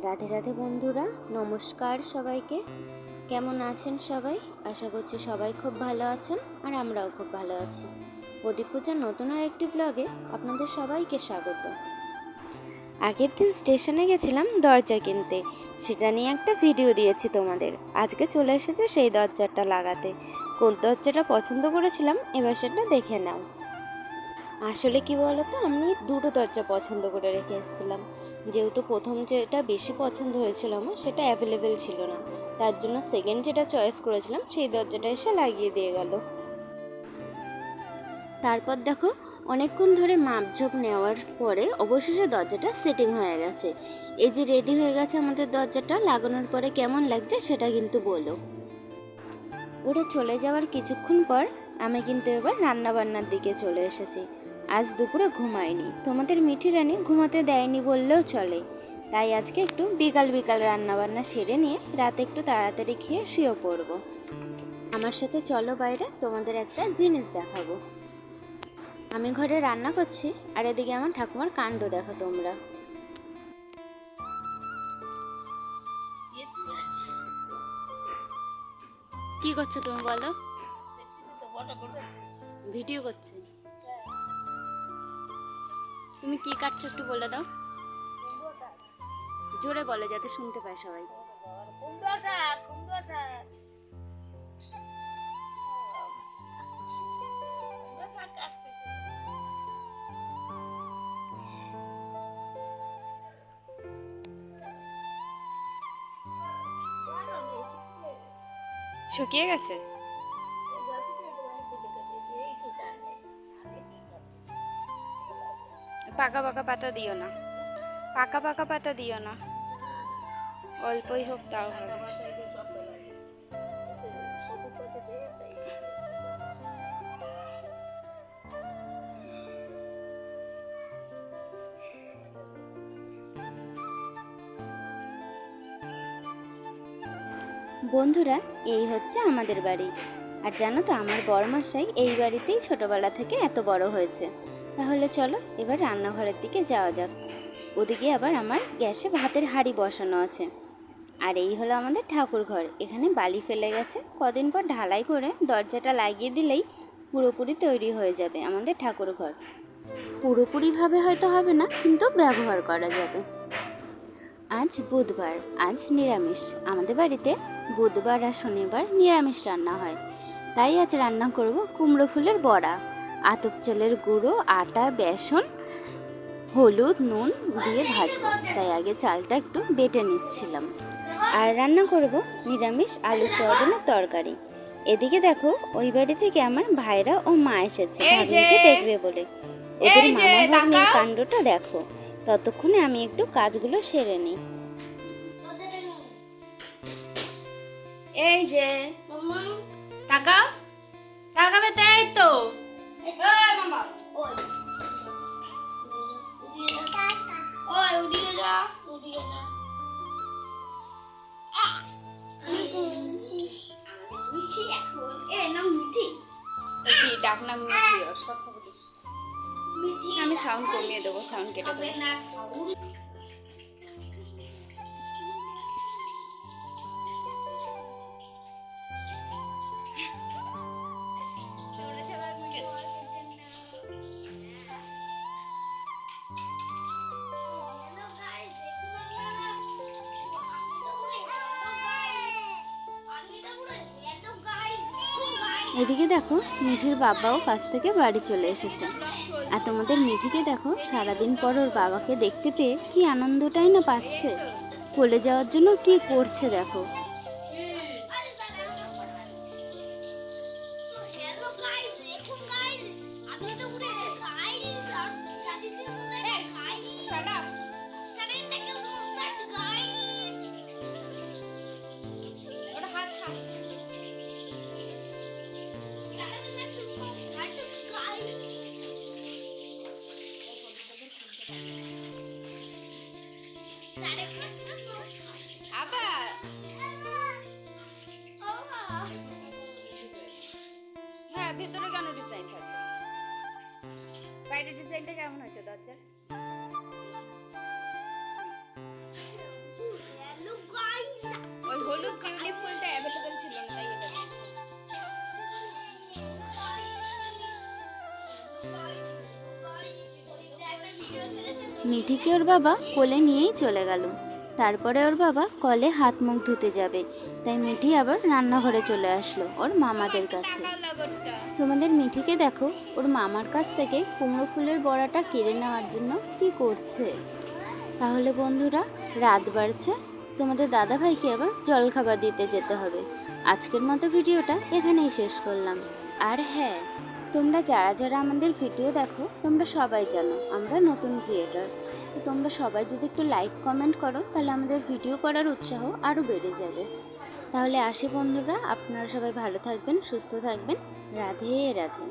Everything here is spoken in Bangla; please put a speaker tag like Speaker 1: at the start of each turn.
Speaker 1: রাধে রাধে বন্ধুরা, নমস্কার সবাইকে। কেমন আছেন সবাই? আশা করছি সবাই খুব ভালো আছেন, আর আমরাও খুব ভালো আছি। প্রদীপ পূজার নতুন আর একটি ব্লগে আপনাদের সবাইকে স্বাগত। আগের দিন স্টেশনে গেছিলাম দরজা কিনতে, সেটা নিয়ে একটা ভিডিও দিয়েছি তোমাদের। আজকে চলে এসেছে সেই দরজাটা লাগাতে। কোন দরজাটা পছন্দ করেছিলাম এবার সেটা দেখে নাও। আসলে কি বলতো, আমি দুটো দরজা পছন্দ করে রেখে এসেছিলাম। যেহেতু প্রথম যেটা বেশি পছন্দ হয়েছিল আমার, সেটা অ্যাভেলেবেল ছিল না, তার জন্য সেকেন্ড যেটা চয়েস করেছিলাম সেই দরজাটা এসে লাগিয়ে দিয়ে গেল। তারপর দেখো, অনেকক্ষণ ধরে মাপঝোপ নেওয়ার পরে অবশেষে দরজাটা সেটিং হয়ে গেছে। এই যে রেডি হয়ে গেছে আমাদের দরজাটা, লাগানোর পরে কেমন লাগছে সেটা কিন্তু বলো। ওরা চলে যাওয়ার কিছুক্ষণ পর আমি কিন্তু এবার রান্নাবান্নার দিকে চলে এসেছি। আজ দুপুরে ঘুমাইনি, তোমাদের মিঠি রানী ঘুমাতে দেয়নি বললেও চলে। তাই আজকে একটু বিকাল বিকাল রান্নাবান্না সেরে নিয়ে রাতে একটু তাড়াতাড়ি খেয়ে শুয়ে পড়বো। আমার সাথে চলো বাইরে, তোমাদের একটা জিনিস দেখাবো। আমি ঘরে রান্না করছি, আর এদিকে আমার ঠাকুমার কাণ্ড দেখো তোমরা। কি করছো তুমি বলো? ভিডিও করছি। তুমি কি কাটছো একটু বলে দাও, জোরে বলে যাতে শুনতে পায় সবাই। শুকিয়ে গেছে? পাকা পাকা পাতা দিও না, পাকা পাকা পাতা দিও না, অল্পই হোক তাও হবে। বন্ধুরা, এই হচ্ছে আমাদের বাড়ি। আর জানো তো, আমার বড়মশাই এই বাড়িতেই ছোটবেলা থেকে এত বড় হয়েছে। তাহলে চলো এবার রান্নাঘরের দিকে যাওয়া যাক। ওদিকে আবার আমার গ্যাসে ভাতের হাঁড়ি বসানো আছে। আর এই হলো আমাদের ঠাকুর ঘর। এখানে বালি ফেলে গেছে, কদিন পর ঢালাই করে দরজাটা লাগিয়ে দিলেই পুরোপুরি তৈরি হয়ে যাবে আমাদের ঠাকুর ঘর। পুরোপুরিভাবে হয়তো হবে না, কিন্তু ব্যবহার করা যাবে। আজ বুধবার, আজ নিরামিষ। আমাদের বাড়িতে বুধবার আর শনিবার নিরামিষ রান্না হয়। তাই আজ রান্না করব কুমড়ো ফুলের বড়া। আতপ চালের গুঁড়ো, আটা, বেসন, হলুদ, নুন দিয়ে ভাজবো, তাই আগে চালটা একটু বেটে নিচ্ছিলাম। আর রান্না করব নিরামিষ আলু সয়াবিনের তরকারি। এদিকে দেখো, ওই বাড়ি থেকে আমার ভাইরা ও মা এসেছে ভাগ্নিকে দেখবে বলে। ওদের মামা ভাগ্নির কাণ্ডটা দেখো। ততক্ষণে আমি একটু কাজগুলো সেরে নিই। এই যে টাকা টাকাবে, তাই তো আমি সাউন্ড কমিয়ে দেবো, সাউন্ড কেটে দেবো। এদিকে দেখো, মিঠির বাবাও কাছ থেকে বাড়ি চলে এসেছে। আর তোমাদের মিঠিকে দেখো, সারাদিন পর ওর বাবাকে দেখতে পেয়ে কি আনন্দটাই না পাচ্ছে। কোলে যাওয়ার জন্য কি করছে দেখো। আবার মিঠিকে ওর বাবা কোলে নিয়েই চলে গেল। তারপরে ওর বাবা কলে হাত মুখ ধুতে যাবে, তাই মিঠি আবার রান্নাঘরে চলে আসলো ওর মামাদের কাছে। তোমাদের মিঠিকে দেখো ওর মামার কাছ থেকে কুমড়ো ফুলের বড়াটা কেড়ে নেওয়ার জন্য কি করছে। তাহলে বন্ধুরা, রাত বাড়ছে, তোমাদের দাদাভাইকে আবার জলখাবার দিতে যেতে হবে। আজকের মতো ভিডিওটা এখানেই শেষ করলাম। আর হ্যাঁ, তোমরা যারা যারা আমাদের ভিডিও দেখো তোমরা সবাই জানো আমরা নতুন ক্রিয়েটর। তো তোমরা সবাই যদি একটু লাইক কমেন্ট করো তাহলে আমাদের ভিডিও করার উৎসাহ আরও বেড়ে যাবে। তাহলে আসি বন্ধুরা, আপনারা সবাই ভালো থাকবেন, সুস্থ থাকবেন। রাধে রাধে।